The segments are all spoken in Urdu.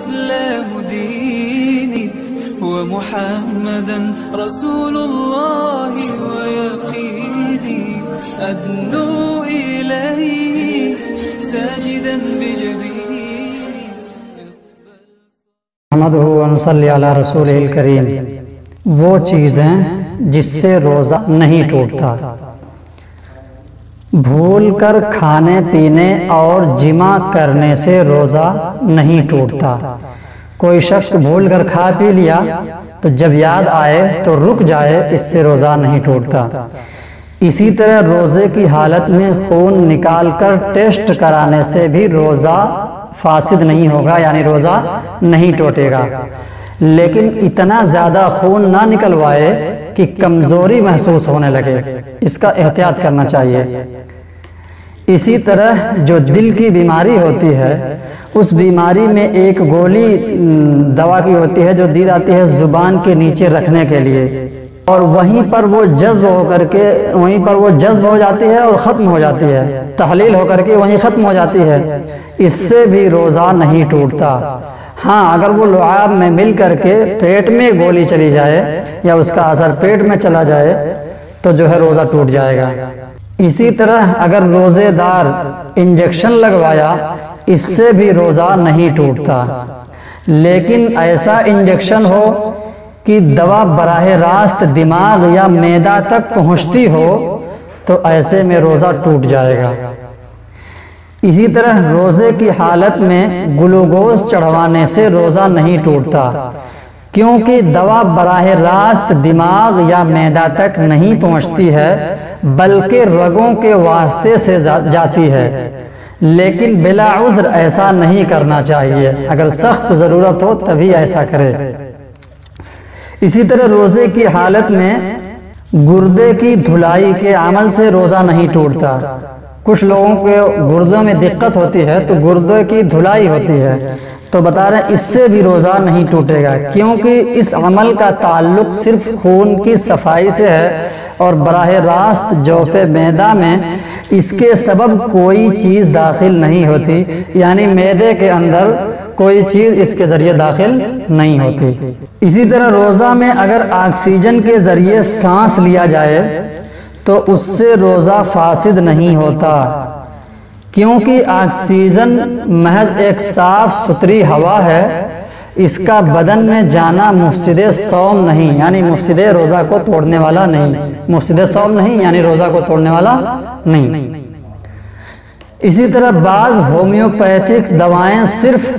الإسلام ديني ومحمدا رسول الله ويقيني أدنو إليه ساجدا بجبيني نحمدہ ونصلی علی رسولہ الکریم۔ وہ چیزیں جس سے روزہ نہیں ٹوٹتا، بھول کر کھانے پینے اور جمع کرنے سے روزہ نہیں ٹوٹتا۔ کوئی شخص بھول کر کھا پی لیا تو جب یاد آئے تو رک جائے، اس سے روزہ نہیں ٹوٹتا۔ اسی طرح روزے کی حالت میں خون نکال کر ٹیسٹ کرانے سے بھی روزہ فاسد نہیں ہوگا، یعنی روزہ نہیں ٹوٹے گا، لیکن اتنا زیادہ خون نہ نکلوائے کہ کمزوری محسوس ہونے لگے، اس کا احتیاط کرنا چاہیے۔ اسی طرح جو دل کی بیماری ہوتی ہے، اس بیماری میں ایک گولی دوا کی ہوتی ہے جو دی جاتی ہے زبان کے نیچے رکھنے کے لیے، اور وہیں پر وہ جذب ہو جاتی ہے اور ختم ہو جاتی ہے، تحلیل ہو کر کے وہیں ختم ہو جاتی ہے، اس سے بھی روزہ نہیں ٹوٹتا۔ ہاں، اگر وہ لعاب میں مل کر کے پیٹ میں گولی چلی جائے یا اس کا اثر پیٹ میں چلا جائے تو جو ہے روزہ ٹوٹ جائے گا۔ اسی طرح اگر روزے دار انجیکشن لگوایا، اس سے بھی روزہ نہیں ٹوٹتا، لیکن ایسا انجیکشن ہو کہ دوا براہ راست دماغ یا معدہ تک پہنچتی ہو تو ایسے میں روزہ ٹوٹ جائے گا۔ اسی طرح روزے کی حالت میں گلوکوز چڑھوانے سے روزہ نہیں ٹوٹتا، کیونکہ دوا براہ راست دماغ یا معدہ تک نہیں پہنچتی ہے بلکہ رگوں کے واسطے سے جاتی ہے، لیکن بلا عذر ایسا نہیں کرنا چاہیے، اگر سخت ضرورت ہو تبھی ایسا کرے۔ اسی طرح روزے کی حالت میں گردے کی دھلائی کے عمل سے روزہ نہیں ٹوٹتا۔ کچھ لوگوں کے گردوں میں دقت ہوتی ہے تو گردے کی دھلائی ہوتی ہے، تو بتا رہے ہیں اس سے بھی روزہ نہیں ٹوٹے گا، کیونکہ اس عمل کا تعلق صرف خون کی صفائی سے ہے اور براہ راست جوف معدہ میں اس کے سبب کوئی چیز داخل نہیں ہوتی، یعنی معدے کے اندر کوئی چیز اس کے ذریعے داخل نہیں ہوتی۔ اسی طرح روزہ میں اگر آکسیجن کے ذریعے سانس لیا جائے تو اس سے روزہ فاسد نہیں ہوتا، کیونکہ آکسیجن محض ایک صاف ستھری ہوا ہے، اس کا بدن میں جانا مفسد صوم نہیں، یعنی مفسد روزہ کو توڑنے والا نہیں، مفسد صوم نہیں یعنی روزہ کو توڑنے والا نہیں۔ اسی طرح بعض ہومیوپیتھک دوائیں صرف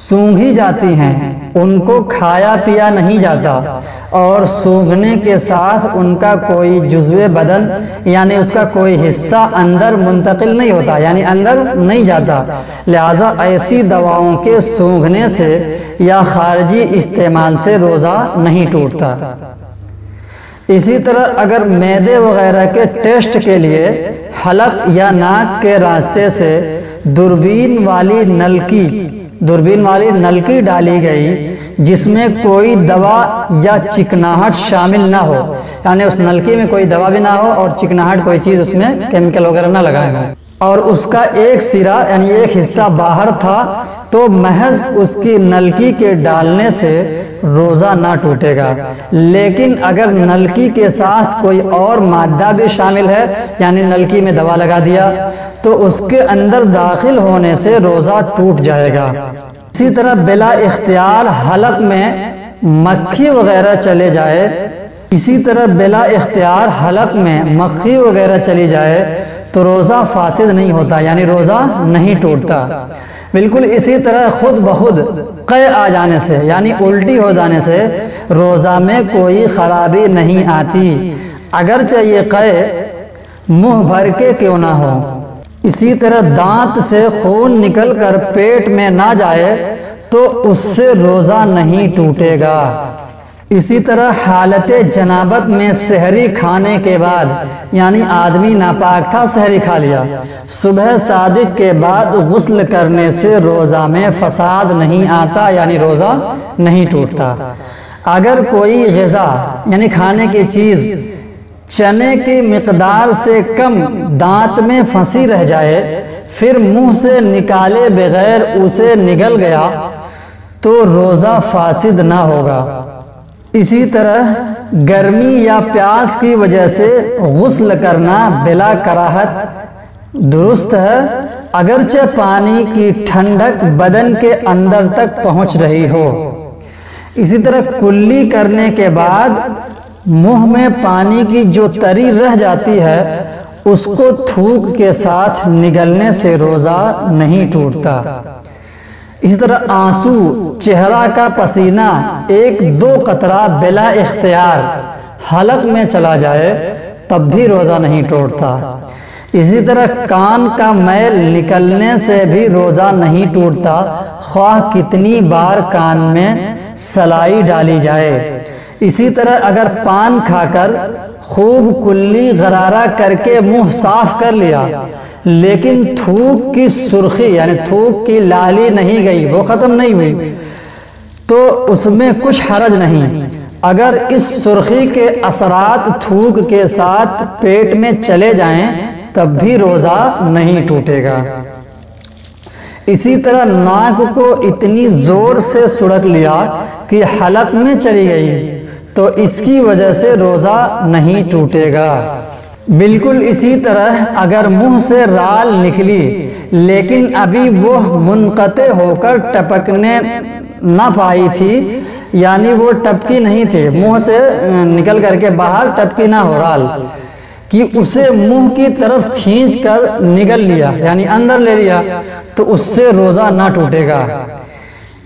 سونگھی جاتی ہیں، ان کو کھایا پیا نہیں جاتا، اور سونگھنے کے ساتھ ان کا کوئی جزو بدن یعنی اس کا کوئی حصہ اندر منتقل نہیں ہوتا، یعنی اندر نہیں جاتا، لہٰذا ایسی دواؤں کے سونگھنے سے یا خارجی استعمال سے روزہ نہیں ٹوٹتا۔ اسی طرح اگر معدے وغیرہ کے ٹیسٹ کے لیے حلق یا ناک کے راستے سے دوربین والی نلکی ڈالی گئی جس میں کوئی دوا یا چکناہٹ شامل نہ ہو، یعنی اس نلکی میں کوئی دوا بھی نہ ہو اور چکناہٹ کوئی چیز اس میں کیمیکل وغیرہ نہ لگائے ہو، اور اس کا ایک سرا یعنی ایک حصہ باہر تھا، تو محض اس کی نلکی کے ڈالنے سے روزہ نہ ٹوٹے گا، لیکن اگر نلکی کے ساتھ کوئی اور مادہ بھی شامل ہے، یعنی نلکی میں دوا لگا دیا تو اس کے اندر داخل ہونے سے روزہ ٹوٹ جائے گا۔ اسی طرح بلا اختیار حلق میں مکھی وغیرہ چلی جائے تو روزہ فاسد نہیں ہوتا، یعنی روزہ نہیں ٹوٹتا۔ بالکل اسی طرح خود بخود قے آ جانے سے یعنی الٹی ہو جانے سے روزہ میں کوئی خرابی نہیں آتی، اگرچہ یہ قے منہ بھر کے کیوں نہ ہو۔ اسی طرح دانت سے خون نکل کر پیٹ میں نہ جائے تو اس سے روزہ نہیں ٹوٹے گا۔ اسی طرح حالت جنابت میں سحری کھانے کے بعد، یعنی آدمی ناپاک تھا، سحری کھا لیا، صبح صادق کے بعد غسل کرنے سے روزہ میں فساد نہیں آتا، یعنی روزہ نہیں ٹوٹتا۔ اگر کوئی غذا یعنی کھانے کی چیز چنے کی مقدار سے کم دانت میں پھنسی رہ جائے پھر منہ سے نکالے بغیر اسے نگل گیا تو روزہ فاسد نہ ہوگا۔ اسی طرح گرمی یا پیاس کی وجہ سے غسل کرنا بلا کراہت درست ہے، اگرچہ پانی کی ٹھنڈک بدن کے اندر تک پہنچ رہی ہو۔ اسی طرح کلی کرنے کے بعد منہ میں پانی کی جو تری رہ جاتی ہے اس کو تھوک کے ساتھ نگلنے سے روزہ نہیں ٹوٹتا۔ اسی طرح آنسو، چہرہ کا پسینہ 1-2 قطرہ بلا اختیار حلق میں چلا جائے تب بھی روزہ نہیں ٹوٹتا۔ اسی طرح کان کا میل نکلنے سے بھی روزہ نہیں ٹوٹتا، خواہ کتنی بار کان میں سلائی ڈالی جائے۔ اسی طرح اگر پان کھا کر خوب کلی غرارہ کر کے منہ صاف کر لیا لیکن تھوک کی سرخی یعنی تھوک کی لالی نہیں گئی، وہ ختم نہیں ہوئی، تو اس میں کچھ حرج نہیں۔ اگر اس سرخی کے اثرات تھوک کے ساتھ پیٹ میں چلے جائیں تب بھی روزہ نہیں ٹوٹے گا۔ اسی طرح ناک کو اتنی زور سے سڑک لیا کہ حلق میں چلی گئی تو اس کی وجہ سے روزہ نہیں ٹوٹے گا۔ بالکل اسی طرح اگر منہ سے رال نکلی لیکن ابھی وہ منقطع ہو کر ٹپکنے نہ پائی تھی، یعنی وہ ٹپکی نہیں تھی، منہ سے نکل کر کے باہر ٹپکی نہ ہو رال، کہ اسے منہ کی طرف کھینچ کر نگل لیا یعنی اندر لے لیا تو اس سے روزہ نہ ٹوٹے گا۔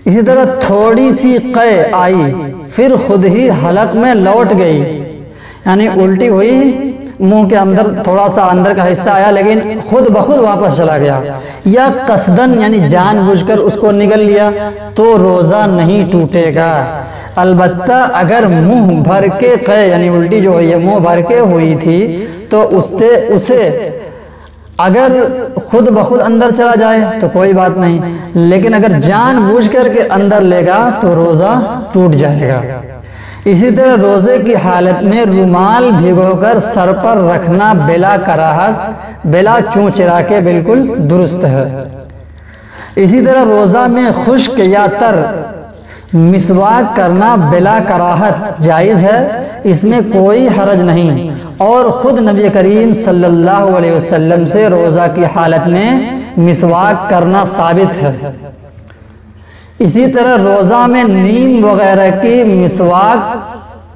اسی طرح تھوڑی سی قے آئی پھر خود ہی حلق میں لوٹ گئی، یعنی الٹی ہوئی، منہ کے اندر تھوڑا سا اندر کا حصہ آیا لیکن خود بخود واپس چلا گیا، یا قصدن یعنی جان بوجھ کر اس کو نگل لیا تو روزہ نہیں ٹوٹے گا۔ البتہ اگر منہ بھر کے قے یعنی الٹی جو ہوئی ہے منہ بھر کے ہوئی تھی تو اسے اگر خود بخود اندر چلا جائے تو کوئی بات نہیں، لیکن اگر جان بوجھ کر کے اندر لے گا تو روزہ ٹوٹ جائے گا۔ اسی طرح روزے کی حالت میں رومال بھگو کر سر پر رکھنا بلا کراہت بلا چون چرا کے بالکل درست ہے۔ اسی طرح روزہ میں خشک یا تر مسواک کرنا بلا کراہت جائز ہے، اس میں کوئی حرج نہیں، اور خود نبی کریم صلی اللہ علیہ وسلم سے روزہ کی حالت میں مسواک کرنا ثابت ہے۔ اسی طرح روزہ میں نیم وغیرہ کی مسواک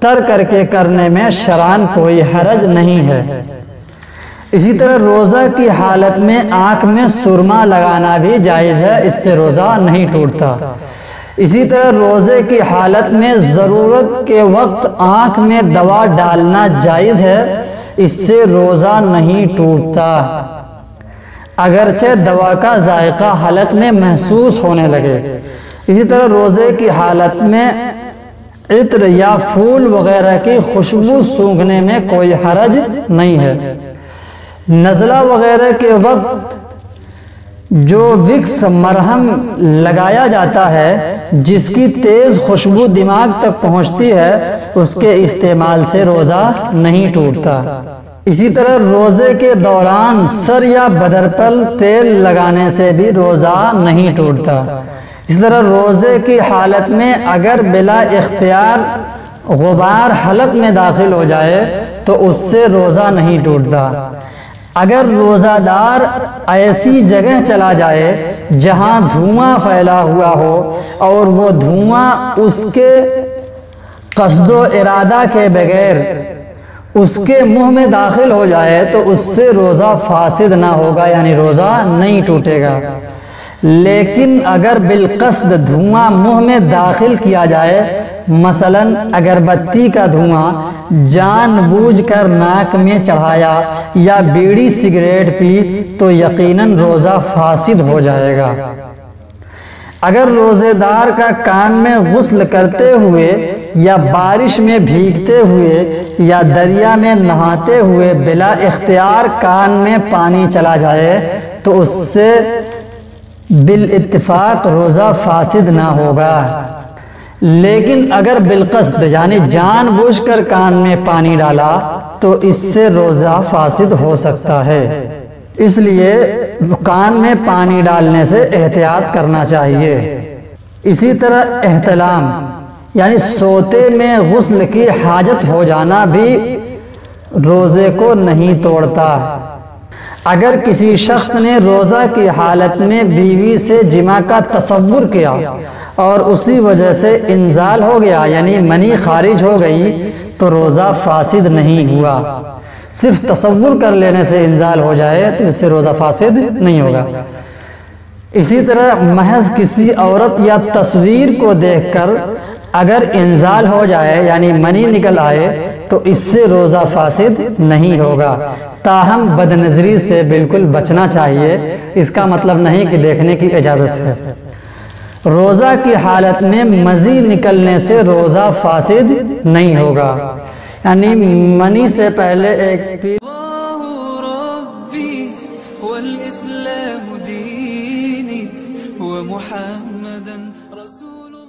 تر کر کے کرنے میں شرعاً کوئی حرج نہیں ہے۔ اسی طرح روزہ کی حالت میں آنکھ میں سرما لگانا بھی جائز ہے، اس سے روزہ نہیں ٹوٹتا۔ اسی طرح روزے کی حالت میں ضرورت کے وقت آنکھ میں دوا ڈالنا جائز ہے، اس سے روزہ نہیں ٹوٹتا، اگرچہ دوا کا ذائقہ حلق میں محسوس ہونے لگے۔ اسی طرح روزے کی حالت میں عطر یا پھول وغیرہ کی خوشبو سونگھنے میں کوئی حرج نہیں ہے۔ نزلہ وغیرہ کے وقت جو وکس مرہم لگایا جاتا ہے جس کی تیز خوشبو دماغ تک پہنچتی ہے، اس کے استعمال سے روزہ نہیں ٹوٹتا۔ اسی طرح روزے کے دوران سر یا بدن پر تیل لگانے سے بھی روزہ نہیں ٹوٹتا۔ اس طرح روزے کی حالت میں اگر بلا اختیار غبار حلق میں داخل ہو جائے تو اس سے روزہ نہیں ٹوٹتا۔ اگر روزہ دار ایسی جگہ چلا جائے جہاں دھواں پھیلا ہوا ہو اور وہ دھواں اس کے قصد و ارادہ کے بغیر اس کے منہ میں داخل ہو جائے تو اس سے روزہ فاسد نہ ہوگا، یعنی روزہ نہیں ٹوٹے گا۔ لیکن اگر بالقصد دھواں منہ میں داخل کیا جائے، مثلاً اگربتی کا دھواں جان بوجھ کر ناک میں چڑھایا یا بیڑی سگریٹ پی تو یقیناً روزہ فاسد ہو جائے گا۔ اگر روزے دار کا کان میں غسل کرتے ہوئے یا بارش میں بھیگتے ہوئے یا دریا میں نہاتے ہوئے بلا اختیار کان میں پانی چلا جائے تو اس سے بالاتفاق روزہ فاسد نہ ہوگا، لیکن اگر بالقصد یعنی جان بوجھ کر کان میں پانی ڈالا تو اس سے روزہ فاسد ہو سکتا ہے۔ اس لیے کان میں پانی ڈالنے سے احتیاط کرنا چاہیے۔ اسی طرح احتلام یعنی سوتے میں غسل کی حاجت ہو جانا بھی روزے کو نہیں توڑتا۔ اگر کسی شخص نے روزہ کی حالت میں بیوی سے جماع کا تصور کیا اور اسی وجہ سے انزال ہو گیا یعنی منی خارج ہو گئی تو روزہ فاسد نہیں ہوا۔ صرف تصور کر لینے سے انزال ہو جائے تو اس سے روزہ فاسد نہیں ہوگا۔ اسی طرح محض کسی عورت یا تصویر کو دیکھ کر اگر انزال ہو جائے یعنی منی نکل آئے تو اس سے روزہ فاسد نہیں ہوگا، تاہم بد نظری سے بالکل بچنا چاہیے۔ اس کا مطلب نہیں کہ دیکھنے کی اجازت ہے۔ روزہ کی حالت میں مزی نکلنے سے روزہ فاسد نہیں ہوگا، یعنی منی سے پہلے ایک ربي والإسلام ديني ومحمدا رسول الله